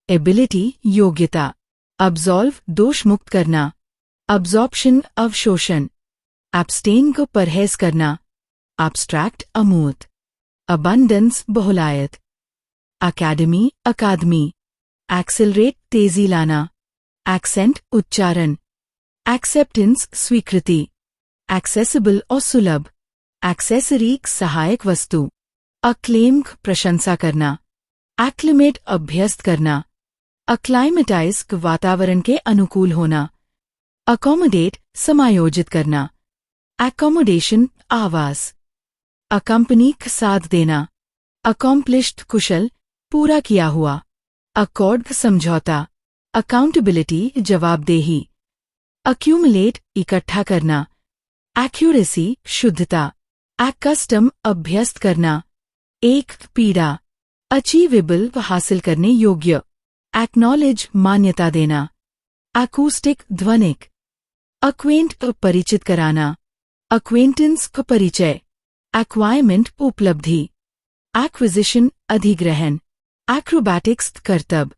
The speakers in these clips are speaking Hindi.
एबिलिटी योग्यता, अब्सॉल्व दोष मुक्त करना, अब्जॉर्प्शन अवशोषण, एब्स्टेन को परहेज करना, एब्स्ट्रैक्ट अमूर्त, अबंडेंस बहुलायत, अकेडमी अकादमी, एक्सेलरेट तेजी लाना, एक्सेंट उच्चारण, एक्सेप्टेंस स्वीकृति, एक्सेसिबल और सुलभ, एक्सेसरी सहायक वस्तु, अक्लेम प्रशंसा करना, एक्लिमेट अभ्यस्त करना, अक्लाइमेटाइज वातावरण के अनुकूल होना, अकोमोडेट समायोजित करना, एकोमोडेशन आवास, अकम्पनी साथ देना, अकॉम्प्लिश्ड कुशल पूरा किया हुआ, अकॉर्ड समझौता, अकाउंटेबिलिटी जवाबदेही, अक्यूमुलेट इकट्ठा करना, एक्यूरेसी शुद्धता, एक्कस्टम अभ्यस्त करना, एक पीड़ा, अचीवेबल हासिल करने योग्य, एक्नॉलेज मान्यता देना, अकूस्टिक ध्वनिक, अक्वेंट परिचित कराना, अक्वेंटेंस परिचय, एक्वायरमेंट उपलब्धि, एक्विजिशन अधिग्रहण, एक्रोबैटिक्स करतब,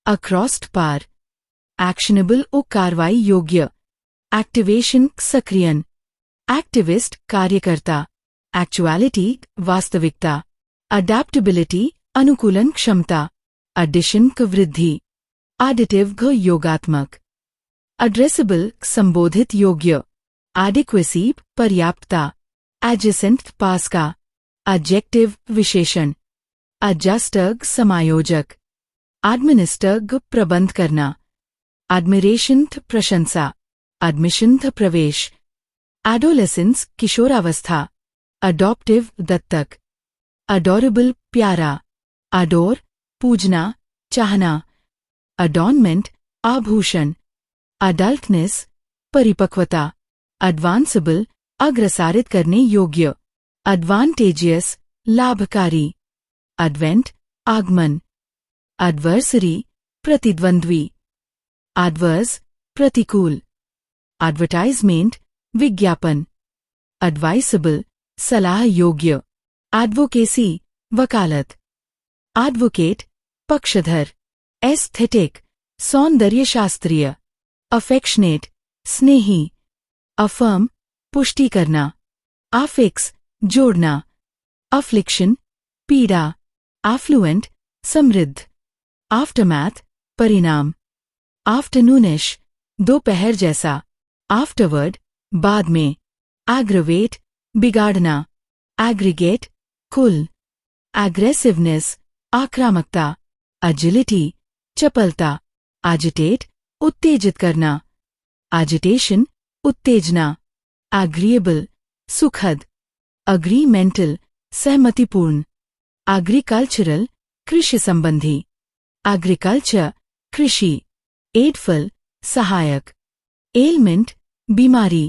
अक्रॉस्ट पार, एक्शनेबल कार्रवाई योग्य, एक्टिवेशन सक्रियन, एक्टिविस्ट कार्यकर्ता, एक्चुअलिटी वास्तविकता, अडैप्टेबिलिटी अनुकूलन क्षमता, एडिशन वृद्धि, एडिटिव योगात्मक, एड्रेसेबल संबोधित योग्य, एडिक्वेसी पर्याप्तता, एडजेसेंट पास का, एडजेक्टिव विशेषण, एडजस्टर समायोजक, एडमिनिस्टर प्रबंध करना, एडमिरेशन प्रशंसा, एडमिशन प्रवेश, एडोलेसेंस किशोरावस्था, अडॉप्टिव दत्तक, अडोरेबल प्यारा, अडोर पूजना चाहना, अडॉर्नमेंट आभूषण, अडल्टनेस परिपक्वता, एडवांसेबल अग्रसारित करने योग्य, एडवांटेजियस लाभकारी, एडवेंट आगमन, एडवर्सरी प्रतिद्वंद्वी, एडवर्स प्रतिकूल, एडवर्टाइजमेंट विज्ञापन, एडवाइसेबल सलाह योग्य, एडवोकेसी वकालत, एडवोकेट पक्षधर, एस्थेटिक सौंदर्यशास्त्रीय, अफेक्शनेट स्नेही, अफर्म पुष्टि करना, आफिक्स जोड़ना, अफ्लिक्शन पीड़ा, एफ्लुएंट समृद्ध, आफ्टरमैथ परिणाम, आफ्टरनूनिश दोपहर जैसा, आफ्टरवर्ड बाद में, एग्रवेट बिगाड़ना, एग्रीगेट कुल, एग्रेसिवनेस आक्रामकता, एजिलिटी चपलता, एजिटेट उत्तेजित करना, एजिटेशन उत्तेजना, एग्रीएबल सुखद, अग्रीमेंटल सहमतिपूर्ण, एग्रीकल्चरल कृषि संबंधी, एग्रीकल्चर कृषि, एडफल सहायक, एलमेंट बीमारी,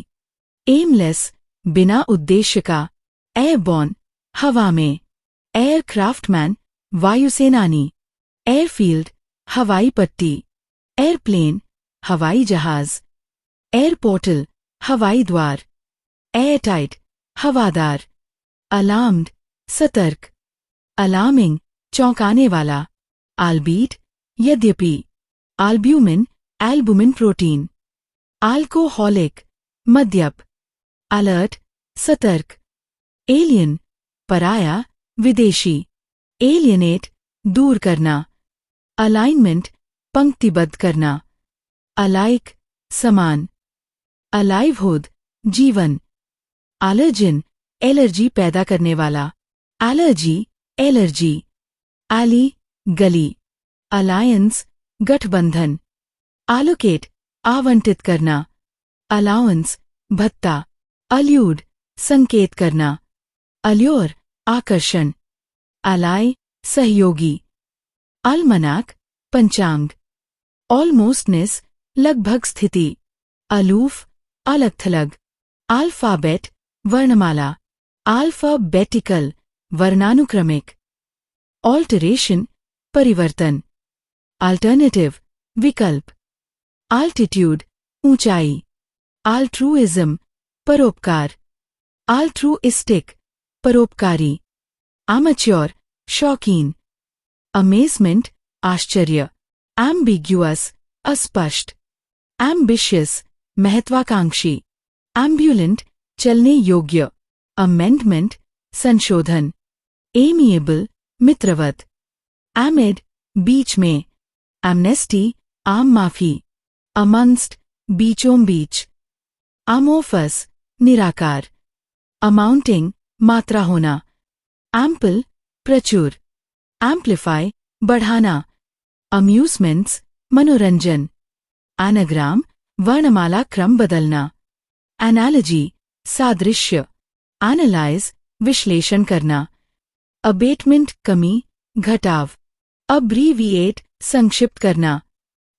एमलेस बिना उद्देश्य का, एयरबॉर्न हवा में, एयरक्राफ्टमैन वायुसेनानी, एयरफील्ड हवाई पट्टी, एयरप्लेन हवाई जहाज, एयरपोर्टल हवाई द्वार, एयरटाइट हवादार, अलार्म्ड सतर्क, अलार्मिंग चौंकाने वाला, आल्बीट यद्यपि, आल्ब्यूमिन एल्बुमिन प्रोटीन, अल्कोहलिक मद्यप, अलर्ट सतर्क, एलियन पराया विदेशी, एलियनेट दूर करना, अलाइनमेंट पंक्तिबद्ध करना, अलाइक समान, अलाइवहुड जीवन, एलर्जिन एलर्जी पैदा करने वाला, एलर्जी एलर्जी, एली गली, अलायंस गठबंधन, एलोकेट आवंटित करना, अलाउंस भत्ता, अल्यूड संकेत करना, अल्योर आकर्षण, अलाई सहयोगी, अल्मनाक पंचांग, ऑलमोस्टनेस लगभग स्थिति, अलूफ अलग थलग, अल्फाबेट वर्णमाला, अल्फाबेटिकल वर्णानुक्रमिक, ऑल्टरेशन परिवर्तन, अल्टरनेटिव विकल्प, आल्टीट्यूड ऊंचाई, आल्ट्रूइज्म परोपकार, आल्ट्रूइस्टिक परोपकारी, अमेच्योर शौकीन, अमेजमेंट आश्चर्य, एम्बिग्युअस, अस्पष्ट। एम्बिशियस, महत्वाकांक्षी। एम्बुलेंट, चलने योग्य। अमेंडमेंट, संशोधन। एमिएबल, मित्रवत। एमिड, बीच में। एमनेस्टी, आम माफी। अमंगस्ट, बीचों बीच। अमोफस, निराकार। अमाउंटिंग, मात्रा होना। एम्पल, प्रचुर। एम्प्लीफाई, बढ़ाना। अम्यूजमेंट्स, मनोरंजन। एनाग्राम, वर्णमाला क्रम बदलना। एनालॉजी, सादृश्य। एनालाइज, विश्लेषण करना। अबेटमेंट, कमी, घटाव। अब्रीविएट, संक्षिप्त करना।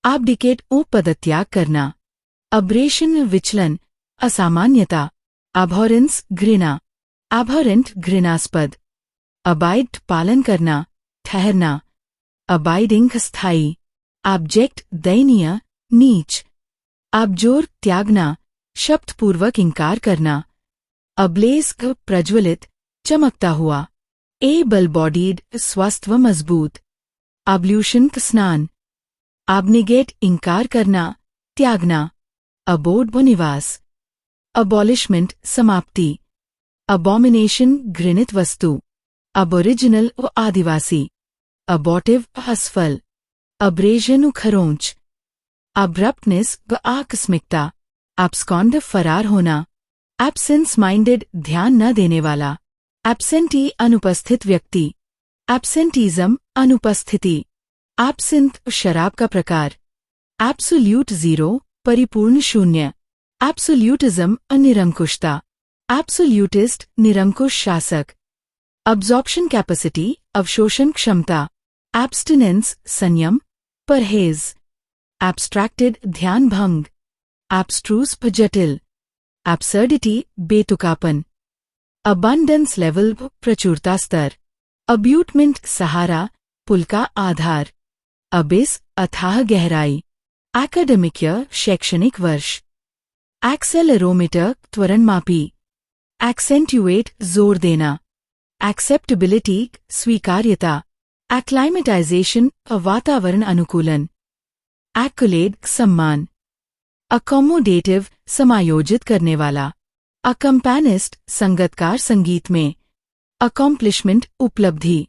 एब्डिकेट, पदत्याग करना। अब्रेशन, विचलन, असामान्यता। अबहॉरेंस, घृणा। एबहरेंट, घृणास्पद। अबाइड, पालन करना, ठहरना। अबाइडिंग, स्थायी। एब्जेक्ट, दयनीय, नीच। एब्जोर, त्यागना, शब्दपूर्वक इंकार करना। अब्लेज, प्रज्वलित, चमकता हुआ। एबल बॉडीड, स्वस्थ व मजबूत। एब्ल्यूशन, स्नान। एब्निगेट, इंकार करना, त्यागना। अबोर्ड, निवास। अबॉलिशमेंट, समाप्ति। अबॉमिनेशन, घृणित वस्तु। अबोरिजिनल, आदिवासी। अबॉटिव, असफल। अब्रेजन, खरोंच। अब्रप्टनेस, आकस्मिकता। एब्सकॉन्ड, फरार होना। एब्सेंस माइंडेड, ध्यान न देने वाला। एब्सेंटी, अनुपस्थित व्यक्ति। एब्सेंटिज्म, अनुपस्थिति। एब्सिंथ, शराब का प्रकार। एब्सोल्यूट जीरो, परिपूर्ण शून्य। एब्सोल्यूटिज्म, निरंकुशता। एब्सोल्यूटिस्ट, निरंकुश शासक। अब्जॉर्प्शन कैपेसिटी, अवशोषण क्षमता। एब्स्टिनेंस, संयम, परहेज। एब्स्ट्रैक्टेड, ध्यान भंग। एब्स्ट्रूस, जटिल। एब्सर्डिटी, बेतुकापन। अबंडेंस लेवल, प्रचुरता स्तर। अब्यूटमेंट, सहारा, पुल का आधार। अबिस, अथाह गहराई। एकेडमिक ईयर, शैक्षणिक वर्ष। एक्सेलेरोमीटर, त्वरणमापी। एक्सेंट्यूएट, जोर देना। एक्सेप्टेबिलिटी, स्वीकार्यता। एक्लाइमेटाइजेशन, वातावरण अनुकूलन। एक्कोलेड, सम्मान। अकोमोडेटिव, समायोजित करने वाला। अकम्पैनिस्ट, संगतकार संगीत में। अकॉम्प्लिशमेंट, उपलब्धि।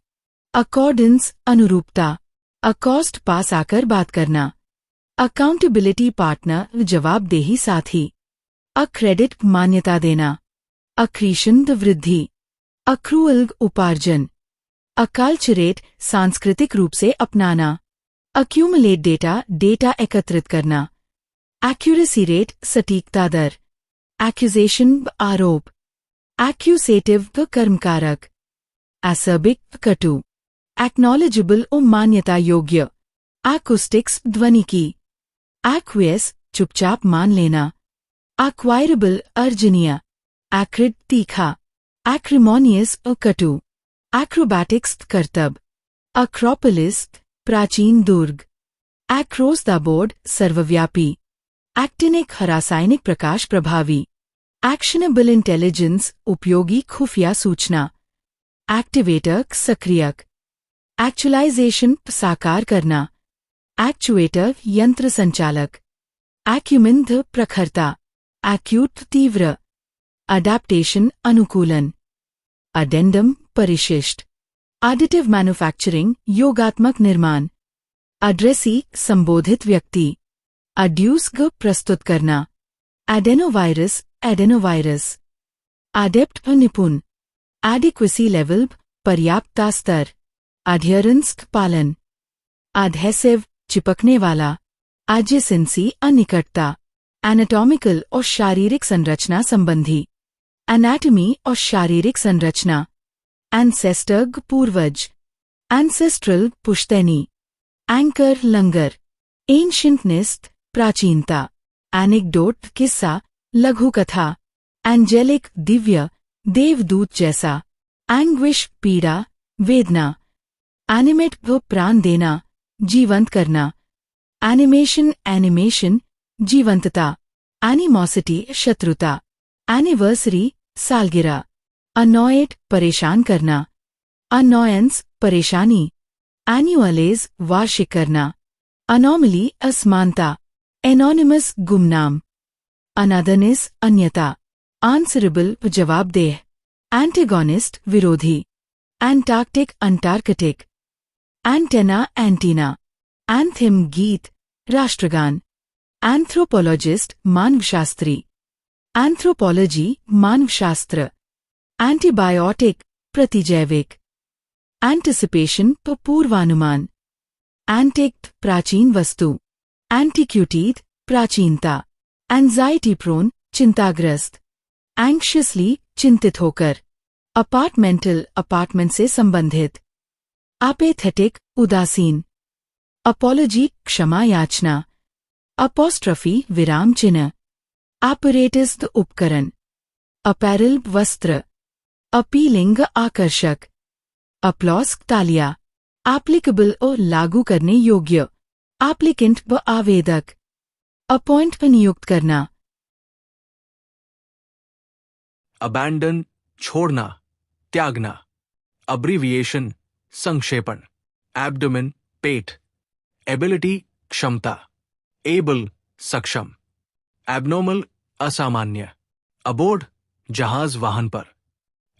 अकॉर्डेंस, अनुरूपता। अकॉस्ट, पास आकर बात करना। अकाउंटेबिलिटी पार्टनर, जवाबदेही साथी। अक्रेडिट, मान्यता देना। अक्रीशन, वृद्धि। अक्रूअल, उपार्जन। अकल्चरेट, सांस्कृतिक रूप से अपनाना। अक्यूमुलेट डेटा, डेटा एकत्रित करना। एक्यूरेसी रेट, सटीकता दर। एक्यूजेशन, आरोप। एक्यूसेटिव, कर्मकारक। एसर्बिक, कटु। एक्नॉलेजेबल, मान्यता योग्य। एक्उस्टिक्स, ध्वनि की। एक्वियस, चुपचाप मान लेना। एक्वायरेबल, अर्जनीय। एक्रिड, तीखा। एक्रिमोनियस, कटु। एक्रोबैटिक्स, करतब। अक्रोपोलिस, प्राचीन दुर्ग। एक्रोस द बोर्ड, सर्वव्यापी। एक्टिनिक, रासायनिक प्रकाश प्रभावी। एक्शनेबल इंटेलिजेंस, उपयोगी खुफिया सूचना। एक्टिवेटर, सक्रियक। एक्चुअलाइजेशन, साकार करना। एक्चुएटर, यंत्र संचालक। एक्यूमेन, प्रखरता। एक्यूट, तीव्र। अडैप्टेशन, अनुकूलन। अडेंडम, परिशिष्ट। एडिटिव मैन्युफैक्चरिंग, योगात्मक निर्माण। अड्रेसी, संबोधित व्यक्ति। अड्यूस, प्रस्तुत करना। Adenovirus, adenovirus. एडेप्ट, निपुण। एडिक्वेसी लेवल, पर्याप्तता स्तर। एडहियरेंस, पालन। एडहेसिव, चिपकने वाला। एडजेसेंसी, अनिकटता। एनाटॉमिकल और शारीरिक संरचना संबंधी। एनाटॉमी और शारीरिक संरचना। एंसेस्टर, पूर्वज। एंसेस्ट्रल, पुश्तैनी। एंकर, लंगर। एंशियंटनेस, प्राचीनता। एनेक्डोट, किस्सा, लघु कथा। एंजेलिक, दिव्य, देवदूत जैसा। एंग्विश, पीड़ा, वेदना। एनिमेट, प्राण देना, जीवंत करना। एनिमेशन, एनिमेशन, जीवंतता। एनिमोसिटी, शत्रुता। एनिवर्सरी, सालगिरह। अनॉयड, परेशान करना। अनॉयंस, परेशानी। एन्युअलेज, वार्षिक करना। अनोमली असमानता, एनोनिमस गुमनाम, अनदरनेस अन्यता, आंसरेबल जवाबदेह, एंटेगोनिस्ट विरोधी, एंटार्क्टिक अंटार्कटिक, एंटेना एंटीना, एंथिम गीत राष्ट्रगान, एंथ्रोपोलॉजिस्ट मानवशास्त्री, एंथ्रोपोलॉजी मानवशास्त्र, एंटीबायोटिक प्रतिजैविक, एंटिसिपेशन पूर्वानुमान, एंटिक्ट प्राचीन वस्तु, एंटिक्यूटीद प्राचीनता, एंजाइटी प्रोन चिंताग्रस्त, एंक्शियसली चिंतित होकर, अपार्टमेंटल अपार्टमेंट से संबंधित, अपेथेटिक उदासीन, अपॉलॉजी क्षमा याचना, अपोस्ट्रफी विराम चिन्ह, आपरेटिस उपकरण, अपैरल वस्त्र, अपीलिंग आकर्षक, अप्लॉस तालिया, एप्लीकेबल और लागू करने योग्य, एप्लीकेंट व आवेदक, अपॉइंट पर नियुक्त करना, अबैंडन छोड़ना, त्यागना, अब्रीविएशन संक्षेपण, एब्डोमेन पेट, एबिलिटी क्षमता, एबल सक्षम, एबनॉर्मल असामान्य, अबोर्ड जहाज वाहन पर,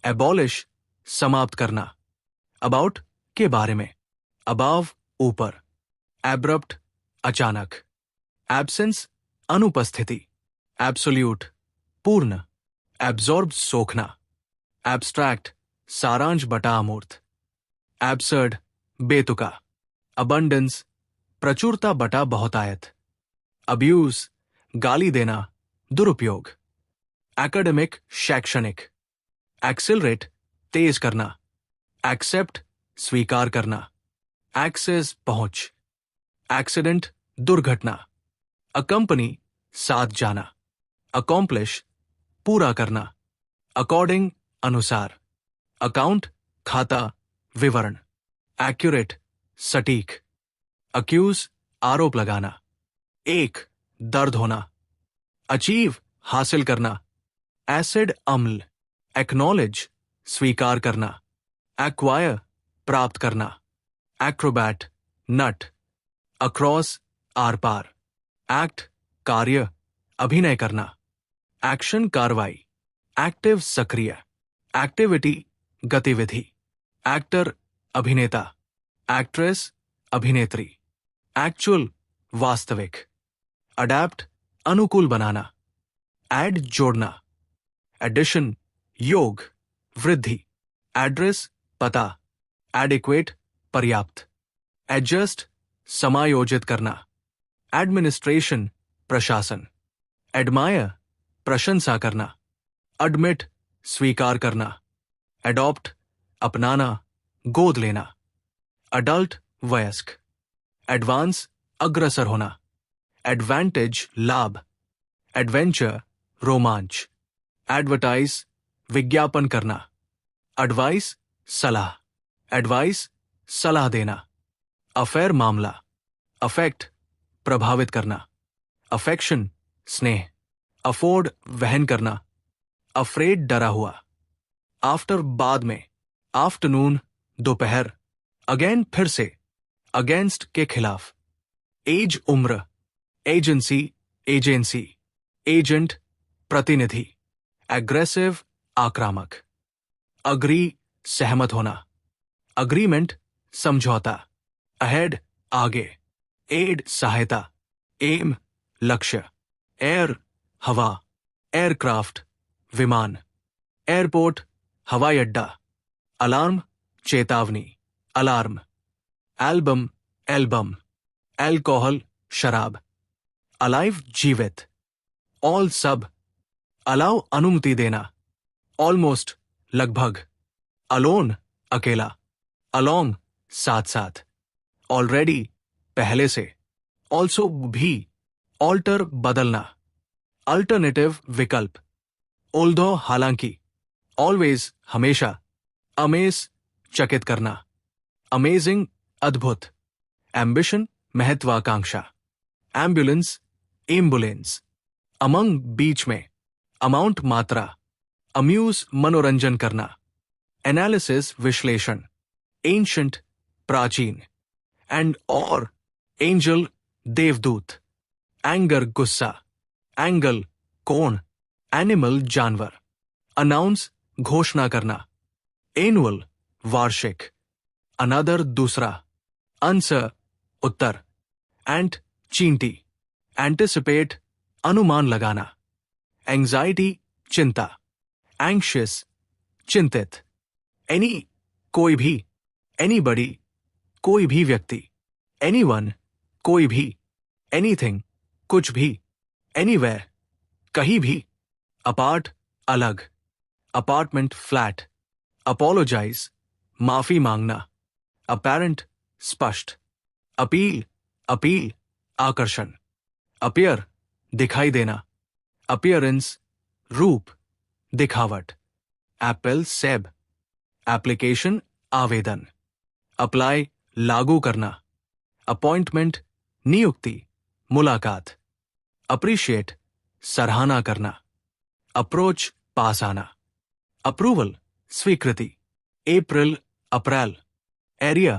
एबॉलिश समाप्त करना, अबाउट के बारे में, अबाव ऊपर, एब्रप्ट अचानक, एब्सेंस अनुपस्थिति, एब्सोल्यूट पूर्ण, एब्जॉर्ब सोखना, एब्स्ट्रैक्ट सारांश बटा अमूर्त, एब्सर्ड बेतुका, अबंडेंस प्रचुरता बटा बहुतायत, अब्यूज गाली देना, दुरुपयोग, एकेडमिक शैक्षणिक, एक्सिलरेट तेज करना, एक्सेप्ट स्वीकार करना, एक्सेस पहुंच, एक्सीडेंट दुर्घटना, अकंपनी साथ जाना, अकॉम्प्लिश पूरा करना, अकॉर्डिंग अनुसार, अकाउंट खाता विवरण, एक्यूरेट सटीक, अक्यूज आरोप लगाना, एक दर्द होना, अचीव हासिल करना, एसिड अम्ल, एक्नॉलेज स्वीकार करना, एक्वायर प्राप्त करना, एक्रोबैट नट, अक्रॉस आर पार, एक्ट कार्य अभिनय करना, एक्शन कार्रवाई, एक्टिव सक्रिय, एक्टिविटी गतिविधि, एक्टर अभिनेता, एक्ट्रेस अभिनेत्री, एक्चुअल वास्तविक, अडैप्ट अनुकूल बनाना, ऐड जोड़ना, एडिशन योग वृद्धि, एड्रेस पता, एडिक्वेट पर्याप्त, एडजस्ट समायोजित करना, एडमिनिस्ट्रेशन प्रशासन, एडमायर प्रशंसा करना, एडमिट स्वीकार करना, एडॉप्ट अपनाना गोद लेना, अडल्ट वयस्क, एडवांस अग्रसर होना, एडवांटेज लाभ, एडवेंचर रोमांच, एडवर्टाइज विज्ञापन करना, एडवाइस सलाह, एडवाइस सलाह देना, अफेयर मामला, अफेक्ट प्रभावित करना, अफेक्शन स्नेह, अफोर्ड वहन करना, अफ्रेड डरा हुआ, आफ्टर बाद में, आफ्टरनून दोपहर, अगेन फिर से, अगेंस्ट के खिलाफ, एज उम्र, एजेंसी एजेंसी, एजेंट प्रतिनिधि, एग्रेसिव आक्रामक, अग्री सहमत होना, अग्रीमेंट समझौता, अहेड आगे, एड सहायता, एम लक्ष्य, एयर हवा, एयरक्राफ्ट विमान, एयरपोर्ट हवाई अड्डा, अलार्म चेतावनी, अलार्म, एल्बम एल्बम, एल्कोहल शराब, अलाइव जीवित, ऑल सब, अलाउ अनुमति देना, ऑलमोस्ट लगभग, अलोन अकेला, अलोंग साथ साथ, ऑलरेडी पहले से, ऑल्सो भी, ऑल्टर बदलना, अल्टरनेटिव विकल्प, ओल्दो हालांकि, ऑलवेज हमेशा, अमेज चकित करना, अमेजिंग अद्भुत, एम्बिशन महत्वाकांक्षा, एम्बुलेंस एम्बुलेंस, अमंग बीच में, अमाउंट मात्रा, अम्यूज मनोरंजन करना, एनालिसिस विश्लेषण, एंशंट प्राचीन, एंड और एंजल देवदूत, एंगर गुस्सा, एंगल कोण, एनिमल जानवर, अनाउंस घोषणा करना, एनुअल वार्षिक, अनदर दूसरा, आंसर उत्तर, एंट चींटी, एंटिसिपेट अनुमान लगाना, एंजाइटी चिंता, एंग्शियस चिंतित, एनी कोई भी, एनीबडी कोई भी व्यक्ति, एनीवन कोई भी, एनीथिंग कुछ भी, एनीवेयर कहीं भी, अपार्ट अलग, अपार्टमेंट फ्लैट, अपोलोजाइज माफी मांगना, अपेरेंट स्पष्ट, अपील अपील आकर्षण, अपीयर दिखाई देना, अपीयरेंस रूप दिखावट, एप्पल सेब, एप्लीकेशन आवेदन, अप्लाई लागू करना, अपॉइंटमेंट नियुक्ति मुलाकात, अप्रिशिएट सराहना करना, अप्रोच पास आना, अप्रूवल स्वीकृति, अप्रैल अप्रैल, एरिया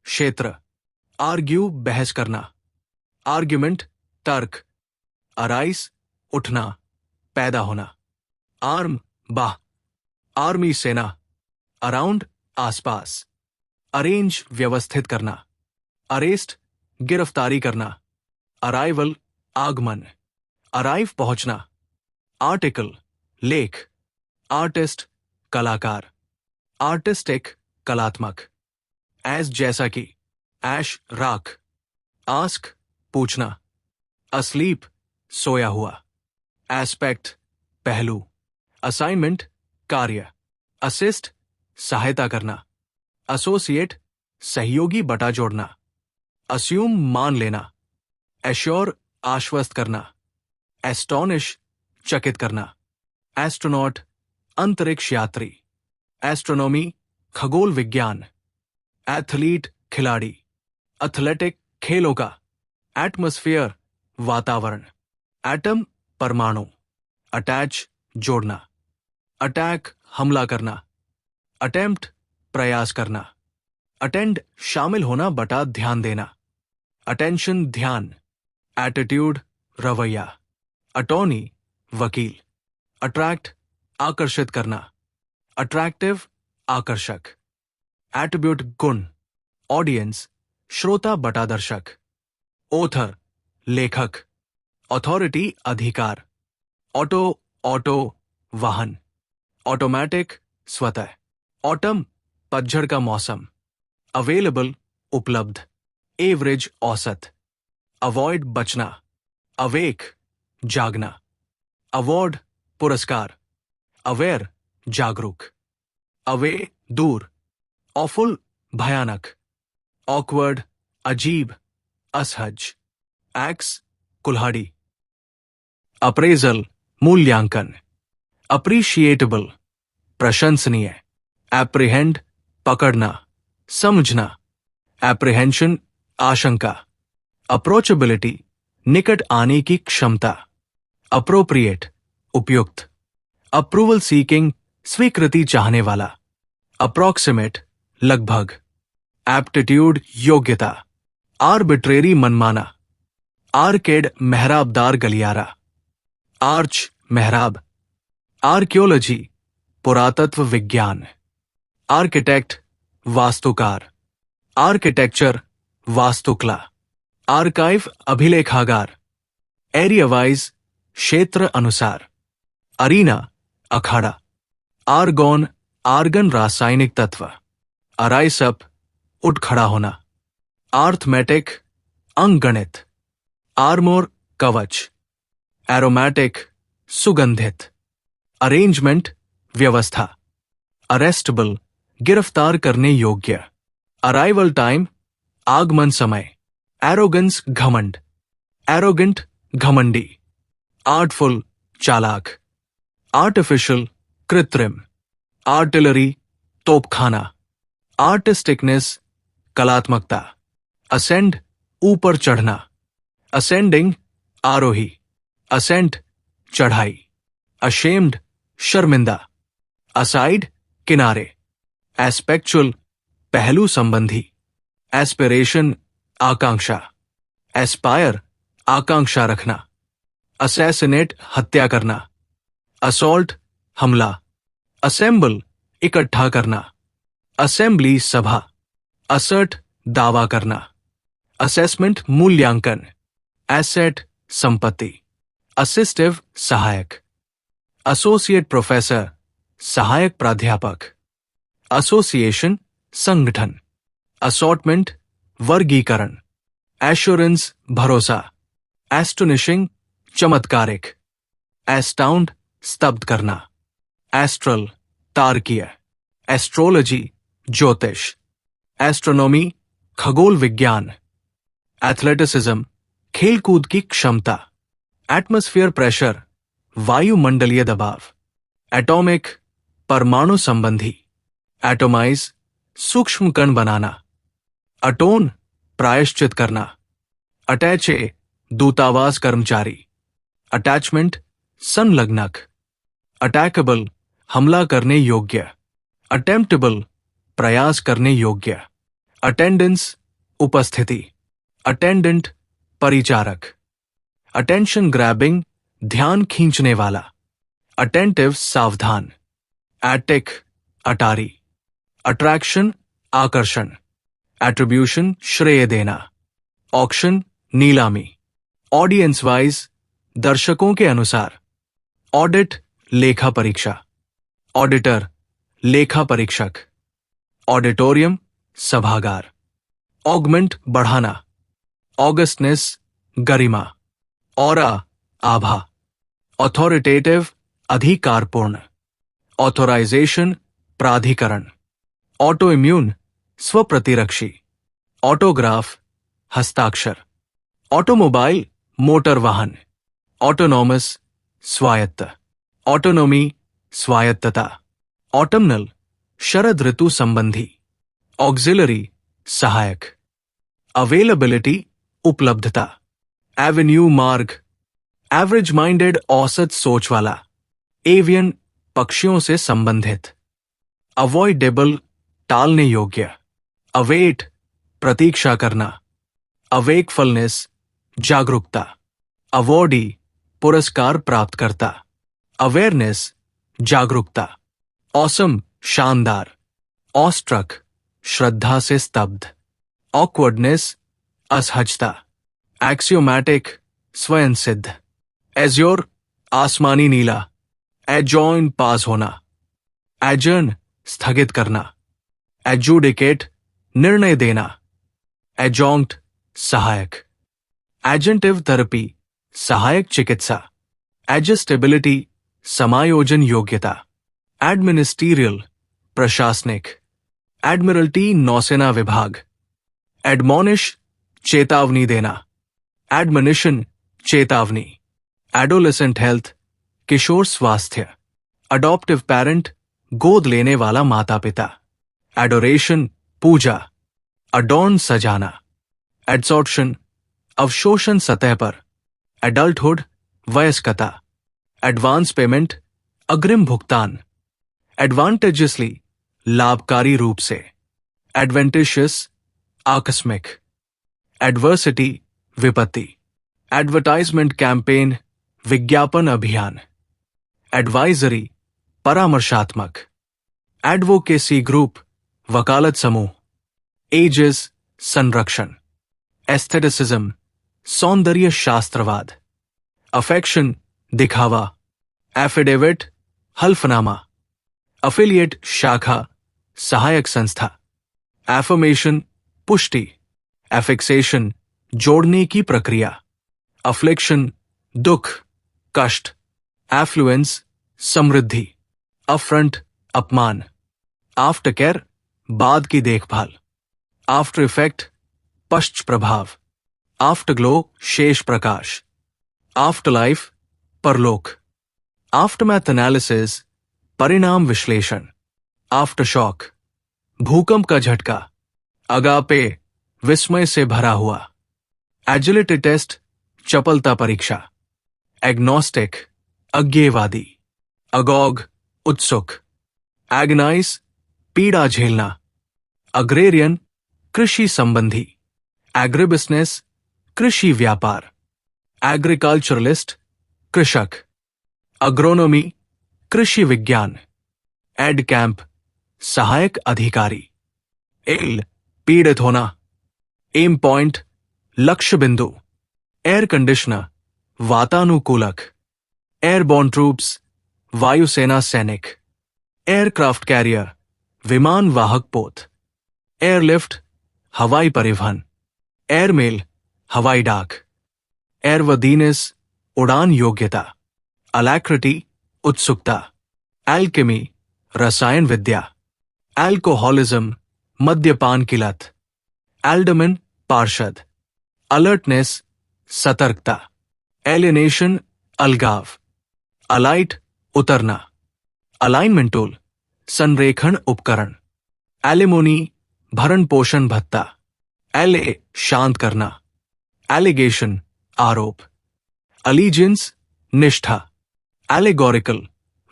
क्षेत्र, आर्ग्यू बहस करना, आर्ग्यूमेंट तर्क, अराइस उठना पैदा होना, आर्म बाह, आर्मी सेना, अराउंड आसपास, अरेंज व्यवस्थित करना, अरेस्ट गिरफ्तारी करना, अराइवल आगमन, अराइव पहुंचना, आर्टिकल लेख, आर्टिस्ट कलाकार, आर्टिस्टिक कलात्मक, एज जैसा कि, ऐश राख, आस्क पूछना, अस्लीप सोया हुआ, एस्पेक्ट पहलू, असाइनमेंट कार्य, असिस्ट सहायता करना, एसोसिएट सहयोगी बटा जोड़ना, अस्यूम मान लेना, एश्योर आश्वस्त करना, एस्टोनिश चकित करना, एस्ट्रोनॉट अंतरिक्ष यात्री, एस्ट्रोनॉमी खगोल विज्ञान, एथलीट खिलाड़ी, एथलेटिक खेलों का, एटमॉस्फेयर वातावरण, एटम परमाणु, अटैच जोड़ना, अटैक हमला करना, अटेम्प्ट प्रयास करना, अटेंड शामिल होना बटा ध्यान देना, अटेंशन ध्यान, एटीट्यूड रवैया, अटॉर्नी वकील, अट्रैक्ट आकर्षित करना, अट्रैक्टिव आकर्षक, एट्रिब्यूट गुण, ऑडियंस श्रोता बटा दर्शक, ऑथर लेखक, अथॉरिटी अधिकार, ऑटो ऑटो वाहन, ऑटोमैटिक स्वतः, ऑटम पतझड़ का मौसम, अवेलेबल उपलब्ध, एवरेज औसत, अवॉइड बचना, अवेक जागना, अवार्ड पुरस्कार, अवेयर जागरूक, अवे दूर, ऑफुल भयानक, ऑकवर्ड अजीब असहज, एक्स कुल्हाड़ी, अप्रेजल मूल्यांकन, अप्रिशिएटेबल प्रशंसनीय, एप्रीहेंड पकड़ना समझना, एप्रीहेंशन आशंका, अप्रोचेबिलिटी निकट आने की क्षमता, अप्रोप्रिएट उपयुक्त, अप्रूवल सीकिंग स्वीकृति चाहने वाला, अप्रॉक्सिमेट लगभग, एप्टीट्यूड योग्यता, आर्बिट्रेरी मनमाना, आर्केड मेहराबदार गलियारा, आर्च मेहराब, आर्कियोलॉजी पुरातत्व विज्ञान, आर्किटेक्ट वास्तुकार, आर्किटेक्चर वास्तुकला, आर्काइव अभिलेखागार, एरिया वाइज क्षेत्र अनुसार, अरीना अखाड़ा, आर्गोन आर्गन रासायनिक तत्व, अराइस अप उठ खड़ा होना, आर्थमेटिक अंगगणित, आर्मोर कवच, एरोमैटिक सुगंधित, अरेंजमेंट व्यवस्था, अरेस्टेबल गिरफ्तार करने योग्य, अराइवल टाइम आगमन समय, एरोगेंस घमंड, एरोगेंट घमंडी, आर्टफुल चालाक, आर्टिफिशियल कृत्रिम, आर्टिलरी तोपखाना, आर्टिस्टिकनेस कलात्मकता, असेंड ऊपर चढ़ना, असेंडिंग आरोही, असेंट चढ़ाई, अशेम्ड शर्मिंदा, असाइड किनारे, एस्पेक्चुअल पहलू संबंधी, एस्पिरेशन आकांक्षा, एस्पायर आकांक्षा रखना, असैसिनेट हत्या करना, असॉल्ट हमला, असेंबल इकट्ठा करना, असेंबली सभा, असर्ट दावा करना, असेसमेंट मूल्यांकन, एसेट संपत्ति, असिस्टिव सहायक, एसोसिएट प्रोफेसर सहायक प्राध्यापक, एसोसिएशन संगठन, असॉर्टमेंट वर्गीकरण, एश्योरेंस भरोसा, एस्टोनिशिंग चमत्कारिक, एस्टाउंड स्तब्ध करना, एस्ट्रल तारकीय, एस्ट्रोलॉजी ज्योतिष, एस्ट्रोनॉमी खगोल विज्ञान, एथलेटिसिज्म खेलकूद की क्षमता, एटमॉस्फेयर प्रेशर वायुमंडलीय दबाव, एटॉमिक परमाणु संबंधी, एटोमाइज सूक्ष्म कण बनाना, अटोन प्रायश्चित करना, अटैचे दूतावास कर्मचारी, अटैचमेंट संलग्नक, अटैकेबल हमला करने योग्य, अटेम्प्टेबल प्रयास करने योग्य, अटेंडेंस उपस्थिति, अटेंडेंट परिचारक, अटेंशन ग्रैबिंग ध्यान खींचने वाला, अटेंटिव सावधान, एटिक अटारी, अट्रैक्शन आकर्षण, एट्रीब्यूशन श्रेय देना, ऑक्शन नीलामी, ऑडियंस वाइज दर्शकों के अनुसार, ऑडिट लेखा परीक्षा, ऑडिटर लेखा परीक्षक, ऑडिटोरियम सभागार, ऑगमेंट बढ़ाना, ऑगस्टनेस गरिमा, ऑरा आभा, ऑथोरिटेटिव अधिकारपूर्ण, ऑथोराइजेशन प्राधिकरण, ऑटो इम्यून स्वप्रतिरक्षी, ऑटोग्राफ हस्ताक्षर, ऑटोमोबाइल मोटर वाहन, ऑटोनॉमस स्वायत्त, ऑटोनॉमी स्वायत्तता, ऑटमनल शरद ऋतु संबंधी, ऑक्सिलरी सहायक, अवेलेबिलिटी उपलब्धता, एवेन्यू मार्ग, एवरेज माइंडेड औसत सोच वाला, एवियन पक्षियों से संबंधित, अवॉइडेबल टालने योग्य, अवेट प्रतीक्षा करना, अवेकफुलनेस जागरूकता, अवॉर्डी पुरस्कार प्राप्त करता, अवेयरनेस जागरूकता, ऑसम शानदार, ऑस्ट्रक श्रद्धा से स्तब्ध, ऑकवर्डनेस असहजता, एक्सियोमैटिक स्वयं सिद्ध, एज्योर आसमानी नीला, एजॉइन पास होना, एजर्न स्थगित करना, एजुडिकेट निर्णय देना, एजॉन्क्ट सहायक, एजेंटिव थेरेपी सहायक चिकित्सा, एडजस्टेबिलिटी समायोजन योग्यता, एडमिनिस्ट्रियल प्रशासनिक, एडमिरल्टी नौसेना विभाग, एडमोनिश चेतावनी देना, एडमनिशन चेतावनी, एडोलेसेंट हेल्थ किशोर स्वास्थ्य, अडॉप्टिव पेरेंट गोद लेने वाला माता पिता, एडोरेशन पूजा, अडॉर्न सजाना, एड्सॉर्प्शन अवशोषण सतह पर, एडल्टहुड वयस्कता, एडवांस पेमेंट अग्रिम भुगतान, एडवांटेजियसली लाभकारी रूप से, एडवेंटिशियस आकस्मिक, एडवर्सिटी विपत्ति, एडवर्टाइजमेंट कैंपेन विज्ञापन अभियान, एडवाइजरी परामर्शात्मक, एडवोकेसी ग्रुप वकालत समूह, एजेस संरक्षण, एस्थेटिसिज्म सौंदर्य शास्त्रवाद, अफेक्शन दिखावा, एफिडेविट हल्फनामा, अफिलिएट शाखा सहायक संस्था, एफर्मेशन पुष्टि, एफिक्सेशन जोड़ने की प्रक्रिया, अफ्लिक्शन दुख कष्ट, एफ्लुएंस समृद्धि, अफ्रंट अपमान, आफ्टर केयर बाद की देखभाल, आफ्टर इफेक्ट पश्च प्रभाव, आफ्टर ग्लो शेष प्रकाश, आफ्टर लाइफ परलोक, आफ्टरमैथ एनालिसिस परिणाम विश्लेषण, आफ्टर शॉक भूकंप का झटका, अगापे विस्मय से भरा हुआ, एजिलिटी टेस्ट चपलता परीक्षा, एग्नोस्टिक अज्ञेयवादी, अगॉग उत्सुक, एगनाइज पीड़ा झेलना, अग्रेरियन कृषि संबंधी, एग्रीबिजनेस कृषि व्यापार। एग्रीकल्चरलिस्ट कृषक। अग्रोनोमी कृषि विज्ञान। एड कैंप सहायक अधिकारी। एल पीड़ित होना। एम पॉइंट लक्ष्य बिंदु। एयर कंडीशनर वातानुकूलक। एयरबोर्न ट्रूप्स वायुसेना सैनिक। एयरक्राफ्ट कैरियर विमान वाहक पोत। एयरलिफ्ट हवाई परिवहन। एयरमेल हवाई डाक। एयरवर्दीनेस उड़ान योग्यता। अलैक्रिटी उत्सुकता। एल्केमी रसायन विद्या। एल्कोहलिज्म मद्यपान की लत। एल्डमन पार्षद। अलर्टनेस सतर्कता। एलिनेशन अलगाव। अलाइट उतरना। अलाइनमेंट टूल संरेखण उपकरण। एलिमोनी भरण पोषण भत्ता। एले शांत करना। एलिगेशन आरोप। अलीजेंस निष्ठा। एलेगोरिकल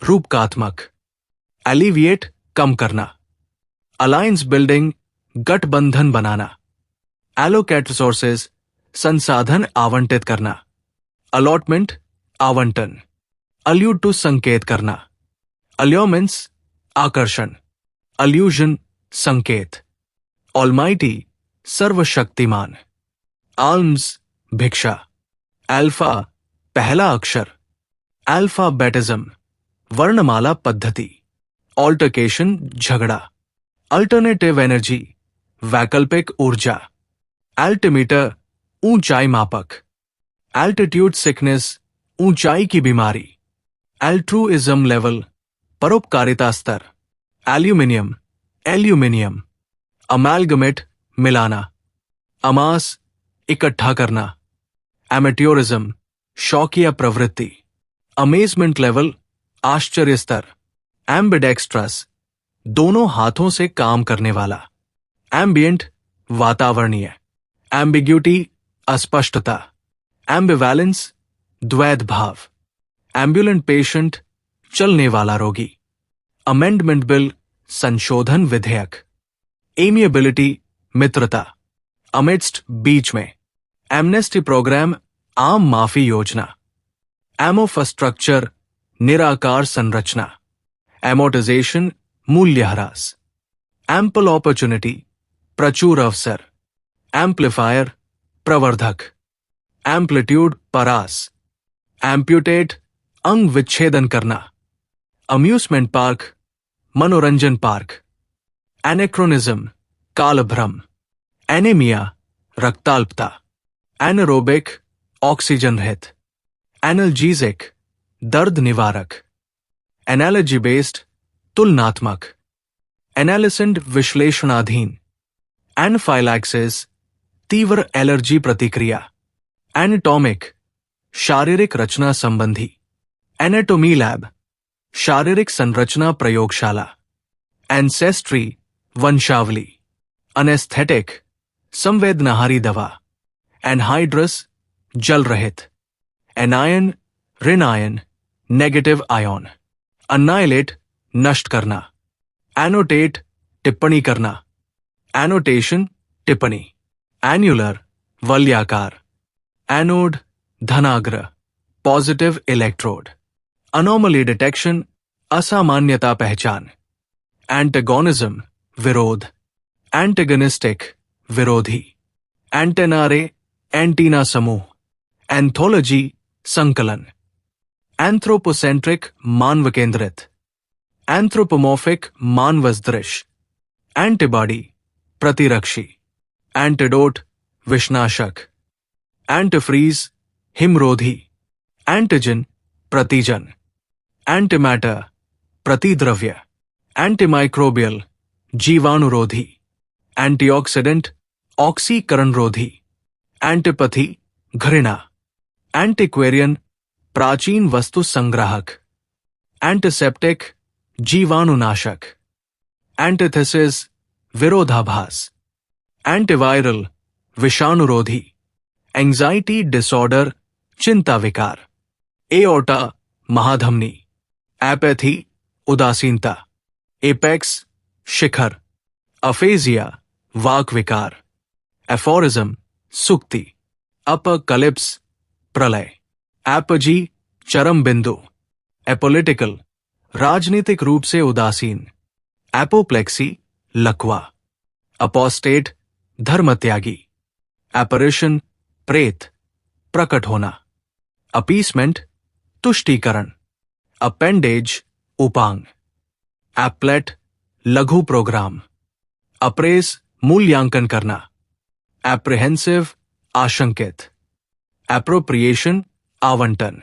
रूपकात्मक। एलिविएट कम करना। अलायंस बिल्डिंग गठबंधन बनाना। एलोकेट रिसोर्सेज संसाधन आवंटित करना। अलॉटमेंट आवंटन। अल्यूड टू संकेत करना। अल्योमेंस आकर्षण। अल्यूजन संकेत। ऑलमाइटी सर्वशक्तिमान। आल्म्स भिक्षा। अल्फा पहला अक्षर। अल्फाबेटिज्म वर्णमाला पद्धति। ऑल्टरकेशन झगड़ा। अल्टरनेटिव एनर्जी वैकल्पिक ऊर्जा। एल्टीमीटर ऊंचाई मापक। एल्टीट्यूड सिकनेस ऊंचाई की बीमारी। एल्ट्रूइज्म लेवल परोपकारिता स्तर। Aluminium aluminium. अमैल्गमेट मिलाना। अमास इकट्ठा करना। एमेट्योरिज्म शौकिया प्रवृत्ति। अमेजमेंट लेवल आश्चर्य स्तर। एम्बिडेक्स्ट्रस दोनों हाथों से काम करने वाला। एम्बियंट वातावरणीय। एम्बिग्यूटी अस्पष्टता। एम्बिवैलेंस द्वैध भाव। एम्बुलेंट पेशेंट चलने वाला रोगी। अमेंडमेंट बिल संशोधन विधेयक। एमिएबिलिटी मित्रता। अमिडस्ट बीच में। एमनेस्टी प्रोग्राम आम माफी योजना। एमोफस्ट्रक्चर निराकार संरचना। एमोर्टाइजेशन मूल्यह्रास। एम्पल अपॉर्चुनिटी प्रचुर अवसर। एम्पलीफायर प्रवर्धक। एम्पलीट्यूड परास। एम्प्यूटेट अंग विच्छेदन करना। अम्यूजमेंट पार्क मनोरंजन पार्क। एनेक्रोनिज्म कालभ्रम। एनीमिया रक्ताल्पता। एनारोबिक ऑक्सीजन रहित। एनाल्जीसिक दर्द निवारक। एनालॉजी बेस्ड तुलनात्मक। एनालिसेंट विश्लेषणाधीन। एनाफाइलैक्सिस तीव्र एलर्जी प्रतिक्रिया। एनाटॉमिक शारीरिक रचना संबंधी। एनाटोमी लैब शारीरिक संरचना प्रयोगशाला। एंसेस्ट्री वंशावली। अनेस्थेटिक संवेदनाहारी दवा। एनहाइड्रस जल रहित। एनायन ऋणायन नेगेटिव आयन। अन्नाइलेट नष्ट करना। एनोटेट टिप्पणी करना। एनोटेशन टिप्पणी। एन्युलर वलयाकार। एनोड धनाग्र पॉजिटिव इलेक्ट्रोड। अनोमली डिटेक्शन असामान्यता पहचान। एंटेगोनिज्म विरोध। एंटेगनिस्टिक विरोधी। एंटेनारे एंटीना समूह। एंथोलॉजी संकलन। एंथ्रोपोसेंट्रिक मानव केंद्रित। एंथ्रोपोमॉर्फिक मानवसदृश। एंटीबॉडी प्रतिरक्षी। एंटीडोट विषनाशक। एंटीफ्रीज हिमरोधी। एंटीजन प्रतिजन। एंटीमैटर प्रतिद्रव्य। एंटीमाइक्रोबियल जीवाणुरोधी। एंटीऑक्सीडेंट ऑक्सीकरणरोधी। एंटीपैथी घृणा। एंटीक्वेरियन प्राचीन वस्तु संग्राहक। एंटीसेप्टिक जीवाणुनाशक। एंटीथेसिस विरोधाभास। एंटीवायरल विषाणुरोधी। एंजाइटी डिसऑर्डर चिंता विकार। एओर्टा महाधमनी। एपैथी उदासीनता। एपेक्स शिखर। अफेजिया वाक विकार। एफोरिज्म सुक्ति। अपकलिप्स प्रलय, एपजी चरम बिंदु, एपोलिटिकल राजनीतिक रूप से उदासीन, एपोप्लेक्सी लकवा, अपोस्टेट धर्मत्यागी, एपरेशन प्रेत प्रकट होना, अपीसमेंट तुष्टीकरण, अपेंडेज उपांग, एप्लेट लघु प्रोग्राम, अप्रेस मूल्यांकन करना, एप्रिहेंसिव आशंकित, एप्रोप्रिएशन आवंटन,